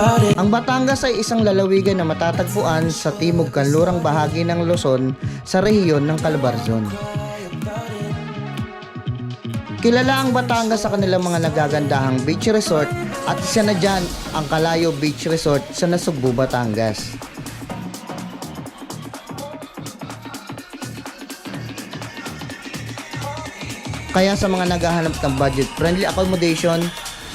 Ang Batangas ay isang lalawigan na matatagpuan sa timog kanlurang bahagi ng Luzon sa rehiyon ng Calabarzon. Kilala ang Batangas sa kanilang mga nagagandahang beach resort at isa na dyan ang Calayo Beach Resort sa Nasugbu, Batangas. Kaya sa mga naghahanap ng budget-friendly accommodation,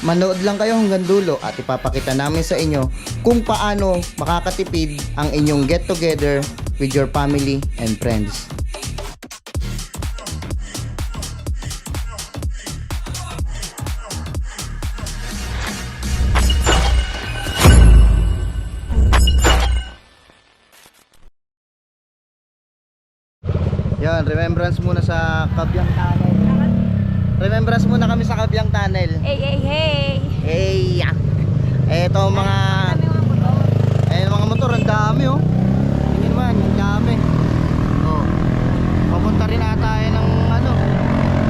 manood lang kayo hanggang dulo at ipapakita namin sa inyo kung paano makakatipid ang inyong get-together with your family and friends. Yan, remembrance muna sa Kabyang Tunnel. Remembrance muna kami sa Kabyang Tunnel. Hey, hey, hey! Hey! Eto mga mga motor, ang dami oh. Tingin man, ang dami. Oh. Papunta rin ata ng ano.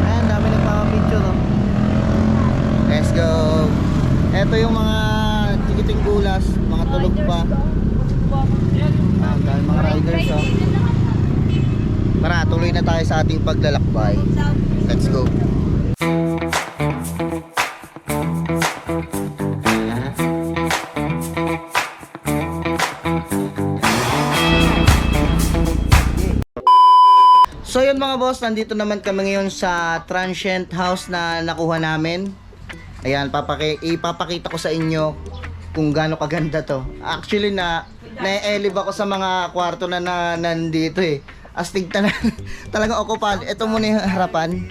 Ayan, dami nagpapapicture oh. Let's go. Eto yung mga tikiting gulas, mga tulog pa. Dami mga riders oh. Tara, tuloy na tayo sa ating paglalakbay. Let's go. So yun mga boss, nandito naman kami ngayon sa transient house na nakuha namin. Ayan, ipapakita ko sa inyo kung gaano kaganda to. Actually na-elib ako sa mga kwarto na nandito eh. Astig talagang okupan. Ito muna yung harapan.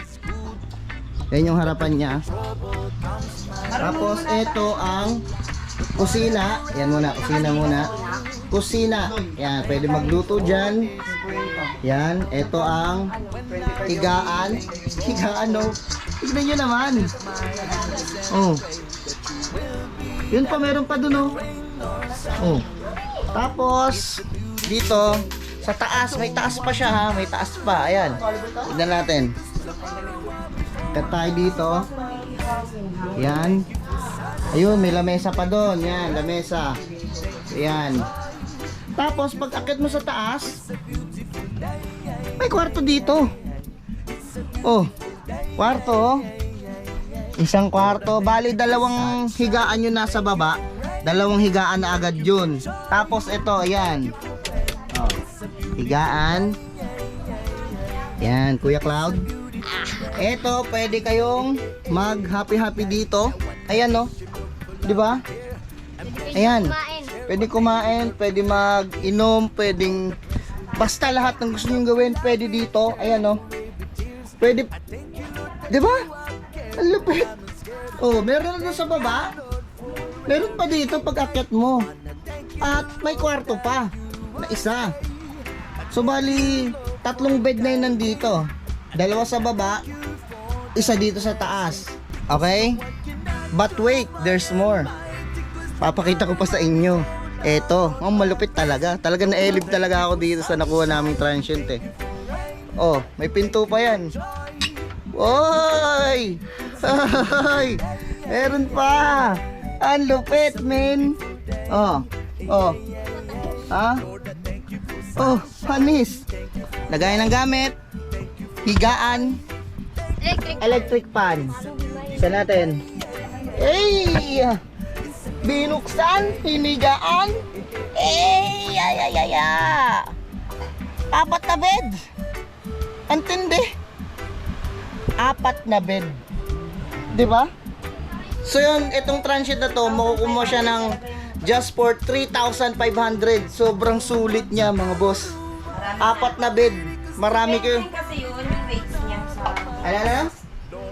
Yan yung harapan niya. Tapos ito ang kusina. Yan muna, kusina muna. Kusina. Yan, pwede magluto dyan. Yan, ito ang higaan. Higaan no. Tignan nyo naman. Oh. Yun pa, meron pa dun oh. Oh. Tapos dito sa taas, may taas pa siya ha, may taas pa. Ayan. Tignan natin. Cut tayo dito. Yan. Ayun, may lamesa pa doon. Yan, lamesa. Ayan. Tapos pag akit mo sa taas, may kwarto dito. Oh, kwarto oh. Isang kwarto. Bali, dalawang higaan yun nasa baba. Dalawang higaan na agad yun. Tapos ito, ayan. Oh, higaan. Yan, Kuya Cloud. Ito, pwede kayong mag happy dito. Ayan no. 'Di ba? Ayan. Pwede kumain, pwede mag-inom, pwedeng basta lahat ng gusto niyo gawin, pwede dito. Ayan no. Pwede. 'Di ba? Ang lupit. Oh, meron na sa baba. Meron pa dito pag akyat mo. At may kwarto pa na isa. So bali, tatlong bed na yun nandito. Dalawa sa baba, isa dito sa taas. Okay? But wait, there's more. Papakita ko pa sa inyo. Eto, ang malupit talaga. Talaga na-elib talaga ako dito sa nakuha naming transient eh. Oh, may pinto pa yan. Oy! Ay! Meron pa! Ang lupit, men! Oh, oh. Ha? Oh, panis. Lagay ng gamit. Higaan. Electric pan. Isa natin. Hey! Binuksan. Hinigaan. Hey! Ay. Apat na bed. Antindi. Apat na bed. Diba? So yun, itong transient na to, makukuha siya ng just for 3,500. Sobrang sulit niya mga boss. Apat na bed. Marami kayo. Depende kasi yun, yung rates niya sa... Ano?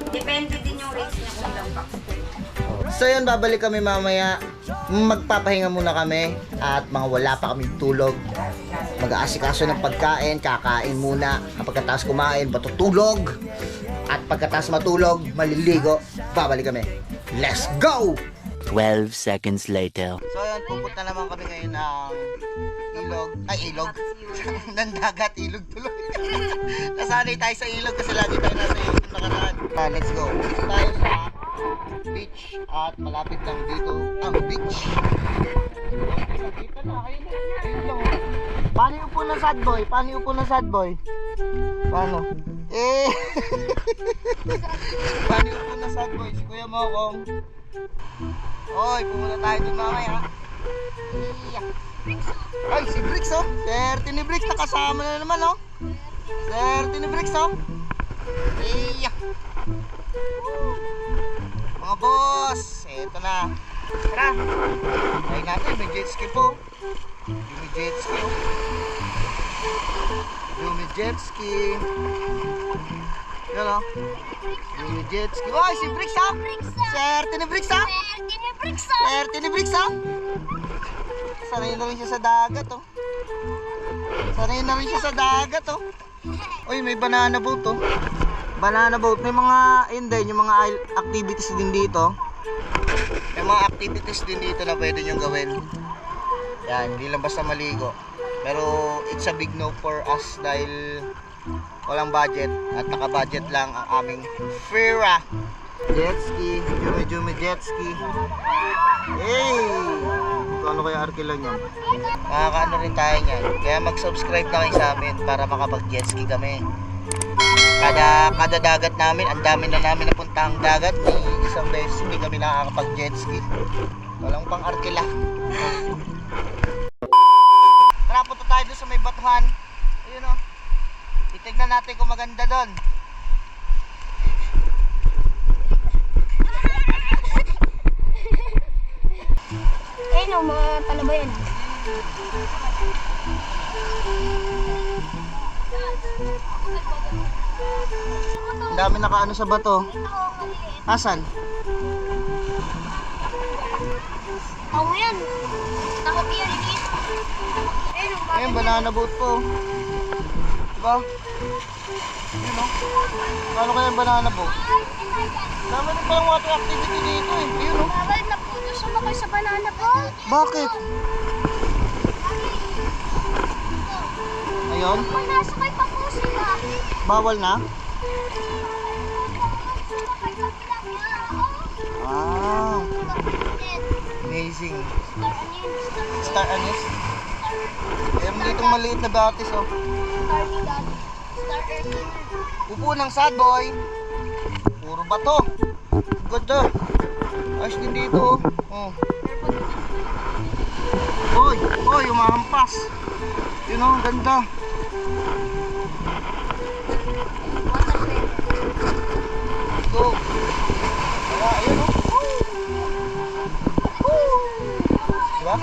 Depende din yung rates niya kung ilang box. So yun, babalik kami mamaya. Magpapahinga muna kami. At mga wala pa kami tulog. Mag-aasikaso ng pagkain. Kakain muna. Pagkatapos kumain, matutulog. At pagkatapos matulog, maliligo. Babalik kami. Let's go! 12 seconds later. So yun, pupunta naman kami ngayon ng ilog. Ay, ilog. Ng dagat, ilog tuloy. Nasanay tayo sa ilog kasi lagi tayo nasa ilog nakaraan. Let's go. Dito tayo sa beach at malapit lang dito ang beach. Dito na, ayun lang. Paano yung upo ng sad boy? Paano yung upo ng sad boy? Paano? Eh! Paano yung upo ng sad boy? Si Kuya Mokong. Oy, pumunta tayo dun mamaya. Ay, si Bricks oh. Swerte ni Bricks, nakasama na naman oh. Swerte ni Bricks oh. Iya. Mga boss, eto na. Tara. Ay natin, may jet ski po. May jet ski oh. May jet ski. Yan oh. May jet ski. Oy, si Bricks oh. Swerte ni Bricks oh. Swerte ni Bricks oh. Sanay na rin siya sa dagat oh. Sanay na rin siya sa dagat oh. Uy, may banana boat oh. Banana boat. May mga, yun din, yung mga activities din dito. May mga activities din dito na pwede nyo gawin. Yan, hindi lang basta maligo. Pero it's a big no for us dahil walang budget at naka-budget lang ang aming Fira. Jet ski, Jumi jet ski. Hey! Ano kaya arkila niyan? Makakaano rin tayo niyan. Kaya mag-subscribe na kayo sa amin para makapag-jet ski kami. Kada dagat namin, ang dami na namin napuntahang dagat. Isang beses hindi kami nakakapag-jet ski. Walang pang arkila. Tara, punta tayo doon sa may batuhan. Ayun o. Titignan natin kung maganda doon. Eh no, mga talabayan. Ang dami nakaano sa bato. Asan? Ako yan. Takot yan, hindi. Ayun, banana boat po. Diba? Yun o. Ano kaya yung banana boat? Dami rin palang water activity dito eh. Ayun o. Bawal na po doon sumakay sa banana boat. Bakit? Ayun? Manasakay pa po sila. Bawal na? Ah, amazing. Star anise? Meron ditong maliit na batis oh. Upo ng sad boy. Puro bato. Ganda. Ayos din dito oh. Hoy, hoy, umahampas. Yun oh, ganda. Go. Wala, ayun oh. Diba?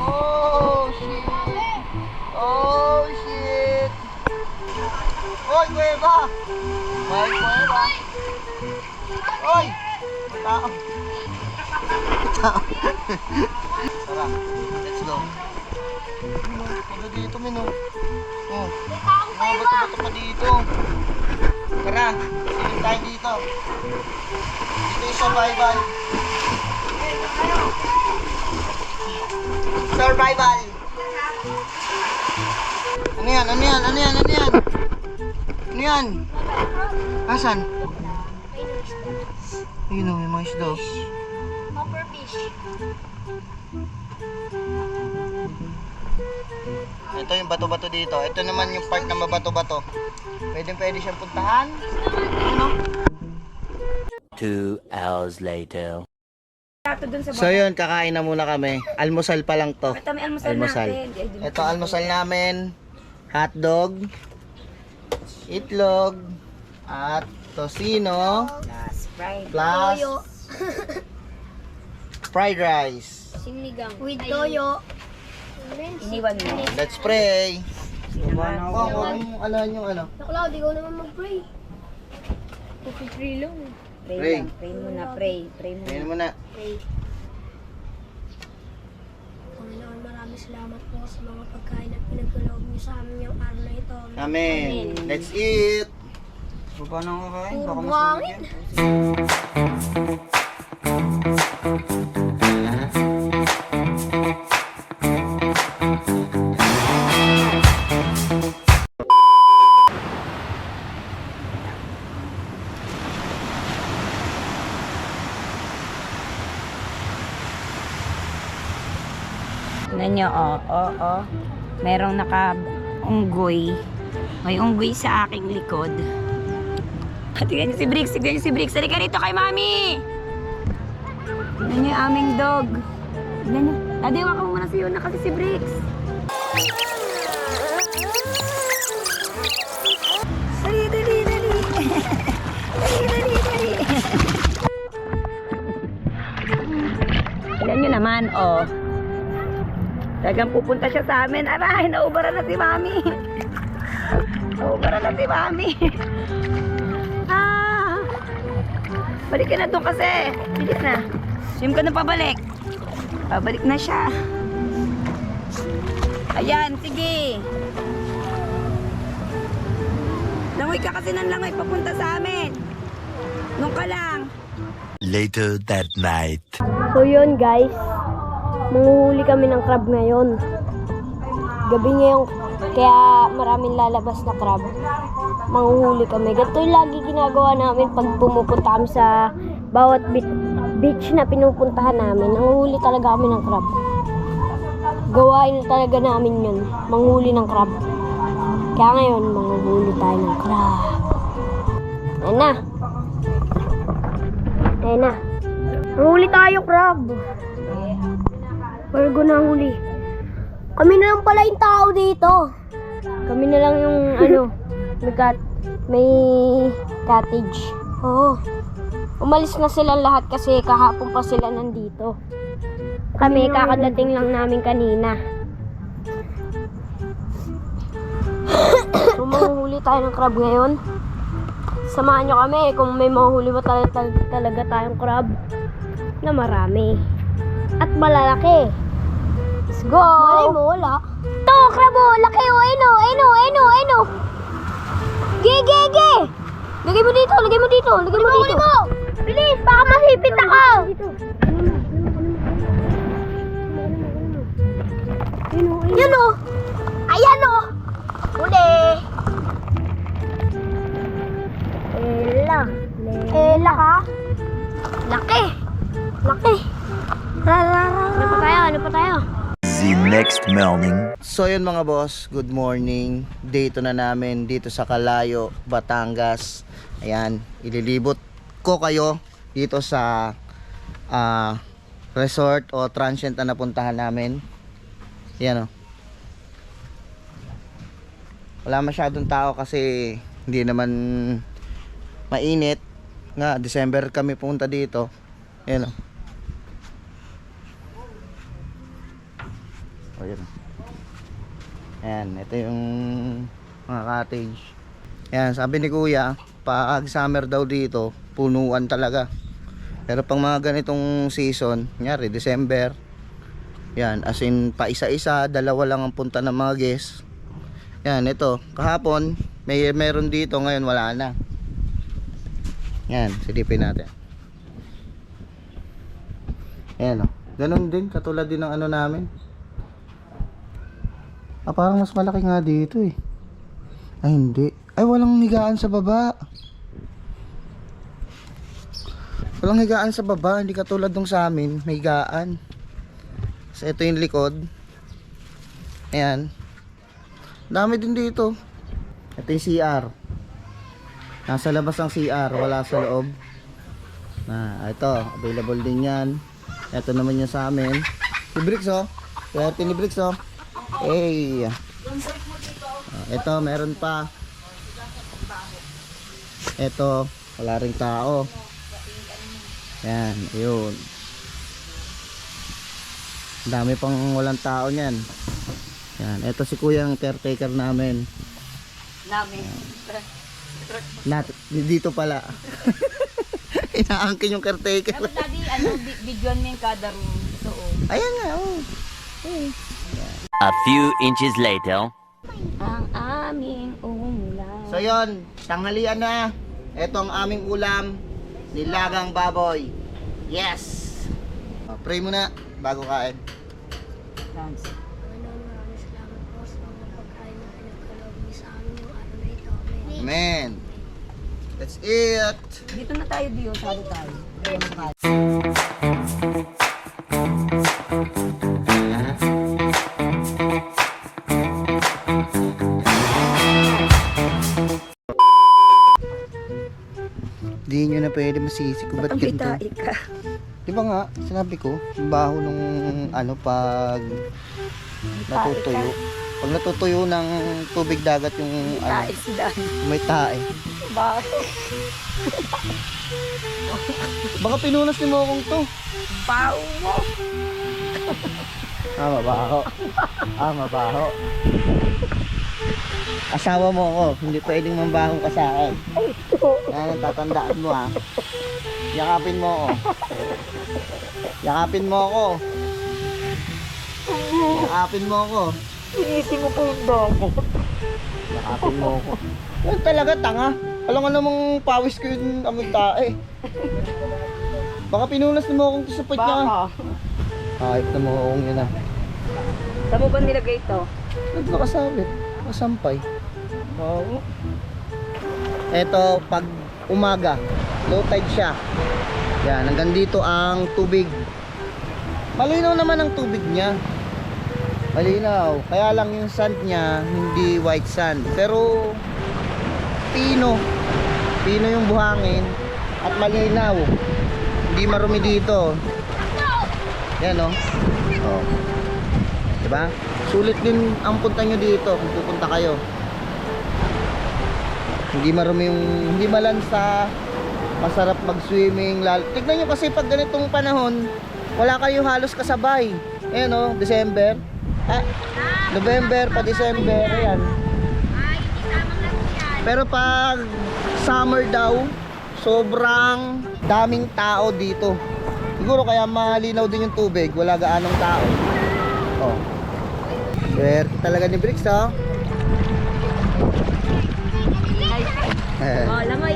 Oh shit. Oh shit. Hoy, kuweba. Hoy, kuweba. Hoy. Tao. Tao. Tara, let's go. Ano dito, Mino? Oh, mga bato-bato pa dito. Tara, silip tayo dito. Dito yung survival. Survival. Ano yan? Ano yan? Ano yan? Ano yan? Ano yan? Asan? Ayun o, may mga isda. Popper fish. Ito yung bato-bato dito. Ito naman yung part na mabato-bato. Pwede siyang puntahan. Ano? 2 hours later. So yun, kakain na muna kami. Almusal pa lang to. Ito may almusal natin. Ito almusal namin. Hotdog, itlog, at tocino, Plus fried. plus fried rice. Sinigang. With toyo. Iniwan mo. Let's pray. Oh, kung alahan yung ano. Nakulao, di ko naman mag-pray. Pray lang. Pray Pray. lang. Pray muna, pray. Pray muna. Ngayon muna. Pray. Panginoon, maraming salamat po sa mga pagkain at pinagkaloob niyo sa amin yung araw na ito. Amen. Let's eat. Puro buhangin. Tignan nyo, oh. Merong naka-unggoy. May unggoy sa aking likod. Tignan nyo si Briggs, Halika rito kay Mami! Tignan nyo yung aming dog. Tignan nyo. Adi, waka mo muna si Yuna kasi si Briggs. Dali. Dali. Tignan nyo naman, oh. Talagang pupunta siya sa amin. Aray, naubaran na si Mami. Balik ka na doon kasi. Bilis na. Swim ka na pabalik. Pabalik na siya. Ayan, sige. Langoy ka kasi ng langoy papunta sa amin. Nung ka lang. Later that night. So yun guys, manguhuli kami ng crab ngayon. Gabi ngayon, kaya maraming lalabas na crab. Manguhuli kami. Ganito yung lagi ginagawa namin pag pumupunta kami sa bawat beach na pinupuntahan namin. Nanguhuli talaga kami ng crab. Gawain talaga namin yun, manguhuli ng crab. Kaya ngayon, manguhuli tayo ng crab. Ayan na. Huli tayo, crab. We're gonna huli. Kami na lang pala yung tao dito. Kami na lang yung may cottage. Oo. Umalis na sila lahat kasi kahapon pa sila nandito. Kami kakadating lang namin kanina. So mahuhuli tayo ng crab ngayon. Samahan nyo kami kung may mahuhuli ba talaga tayong crab na marami at malalaki. Let's go! Malay mo, wala. Ito, crab o! Laki o! Ayun o! Ge! Lagay mo dito! Huli mo! Bilis! Baka masipit ako! Yun o! Ayan o! Huli! Ela ka? Laki! Ano pa tayo? The next morning. So yun mga boss, good morning. Dito na namin dito sa Calayo, Batangas. Ayan, ililibot ko kayo dito sa resort o transient na napuntahan namin. Ayan o. Wala masyadong tao kasi hindi naman mainit. Nga, December kami pumunta dito. Ayan o. Ayan, ito yung mga cottage. Ayan, sabi ni kuya, pag summer daw dito, punuan talaga. Pero pang mga ganitong season, nyari December, yan, as in pa isa-isa, dalawa lang ang punta ng mga guests. Yan, ito, kahapon, meron dito, ngayon wala na. Yan, silipin natin. Ayan o, ganun din, katulad din ng ano namin. Parang mas malaki nga dito eh. Ay hindi. Ay walang higaan sa baba. Walang higaan sa baba. Hindi katulad nung sa amin. May higaan. So ito yung likod. Ayan. Dami din dito. Ito yung CR. Nasa labas ang CR. Wala sa loob. Ito. Available din yan. Ito naman yung sa amin. Si Bricks oh. Swerte ni Bricks oh. Hey. Ito meron pa. Ito wala ring tao. Yan, yun. Dami pang walang tao niyan. Yan, ito si kuya ang caretaker namin. Dito pala. Inaangkin yung caretaker. Bidyoan mo yung kada room. So, Ayan nga, oh. Hey. A few inches later. ang aming ulam. So yon, tanghalian na. Ito ang aming ulam, nilagang baboy. Yes. Pray muna bago kain. Maraming salamat po sa mga pagkain na pinagkaloob niyo sa amin yung araw na ito. Amen. Let's eat. Dito na tayo, Dio. Salo tayo. Hindi nyo na pwede masisi ko ba't Ang ganito. bitai ka. Di ba nga, sinabi ko, yung baho nung pag natutuyo. Pag natutuyo ng tubig dagat yung Bitai si Dan. may tae. Bakit? Baka pinunas ni Mokong to. Pao mo. Mabaho. Mabaho. Asawa mo ako, hindi pwedeng mambahong ka sa akin. Yan ang tatandaan mo ha. Yakapin mo ako. Yakapin mo ako. Yakapin mo ako. Sinisi mo po yung dogo. Yakapin mo ako. Yan talaga tanga. Alam nga namang pawis ko yung amoy tae. Baka pinunas ni Mokong to sa puwet niya. Baka. Kahit na Mokong yun ah. Saan mo ba nilagay ito? Ba't nakasabit? Kasampay. Oo. Eto, pag umaga, low tide siya. Yan, hanggang dito ang tubig. Malinaw naman ang tubig niya. Malinaw. Kaya lang yung sand niya, hindi white sand. Pero, pino. Pino yung buhangin. At malinaw. Hindi marumi dito. Yan o. Oh. Diba? Sulit din ang punta nyo dito kung pupunta kayo. Hindi marumi yung, hindi malansa, masarap mag-swimming. Tignan nyo kasi pag ganitong panahon, wala kayo halos kasabay. Ayan o, December. November pa December, ayan. Pero pag summer daw, sobrang daming tao dito. Siguro kaya malinaw din yung tubig, wala gaanong tao. Oh. Swerte talaga ni Bricks, oh. Oh, lamay.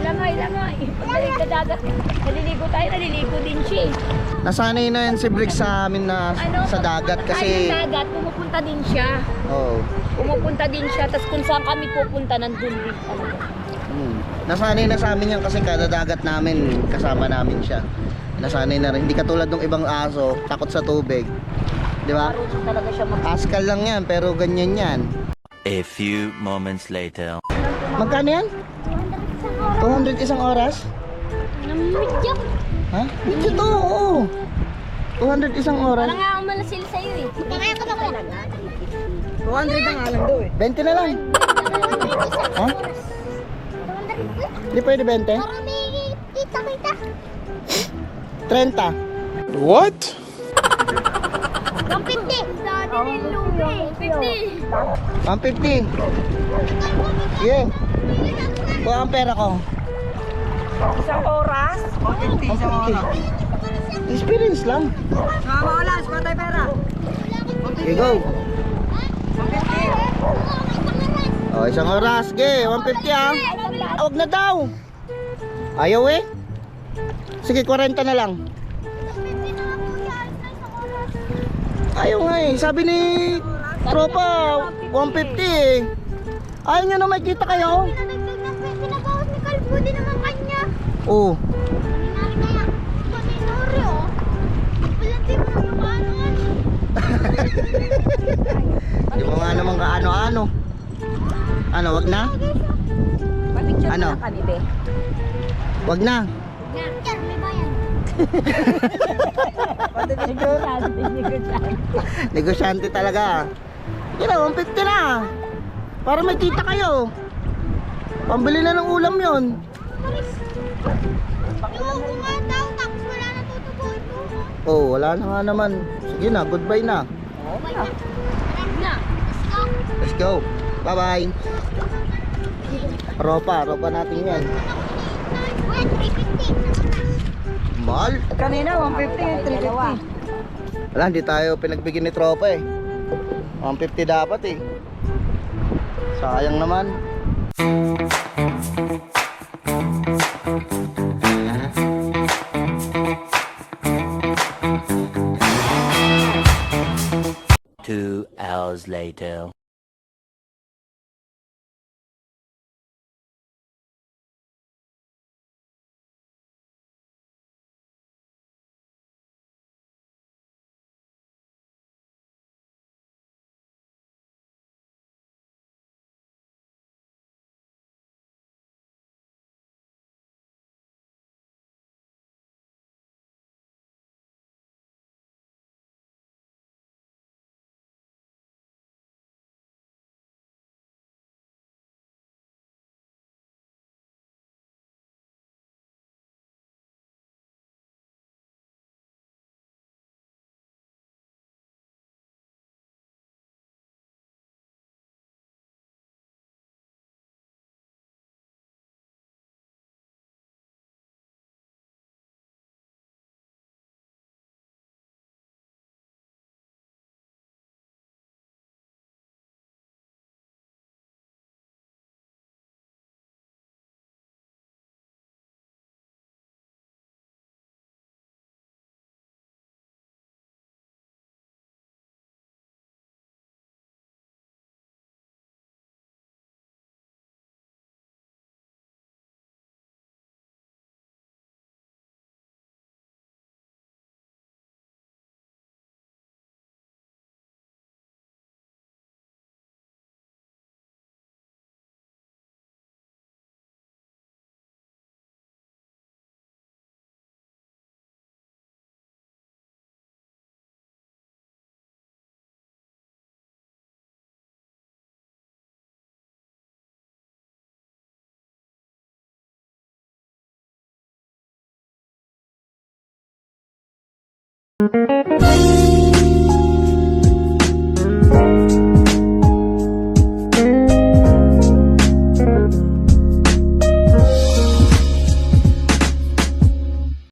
Pagdating sa dagat, naliligo tayo, naliligo din siya eh. Nasanay na yan si Bricks sa amin na sa dagat kasi Sa dagat, pumupunta din siya. oh. Pumupunta din siya, tapos kung saan kami pupunta, nandun din talaga. Nasanay na sa amin yan kasi kada dagat namin kasama namin siya. Nasanay na rin, hindi katulad ng ibang aso, takot sa tubig. Di ba? Marunong talaga siya Askal lang yan, pero ganyan yan. A few moments later. Magkano yan? 200 isang oras? Namimidyak. Ha? Medyo to, oo. 200 isang oras. Parang nga umalasil sa'yo eh. Kaya ka ba ko? 200 ang alam daw eh. 20 na lang. Ha? Hindi pwede 20? Parang may kita. 30. What? 150. Dati rin lugi. 150. Sige. Kuha ang pera ko. Isang oras? 150. Experience lang. Wala, suka tayo pera. Okay, go. Oh, isang oras. Sige, 150 ah. Huwag na daw. Ayaw eh. Sige, 40 na lang. Ayaw nga eh. Sabi ni tropa, 150 eh. Ayaw nyo na makita kayo. Pinabawas ni Kalbo din naman kanya. Oo. Nangyari kaya. Paninuri oh. Palanti mo yung ano. Di mo nga naman kaano-ano. Ano, wag na? Papicture Ano? na kami, be. Wag na. May bayan. Negosyante. Negosyante talaga. Yun na, 150 na. Para may kita kayo. Pambili na ng ulam yon. Yung kumataw tapos wala na tutubuin mo. Oh, wala na nga naman. Sige na, goodbye na. Na. Let's go. Bye-bye. Ropa natin yan. Wait, 350. Mahal. Kanina, 150, 350. Wala, hindi tayo pinagbigyan ni tropa eh. 150 dapat eh. Sayang naman. Two hours later.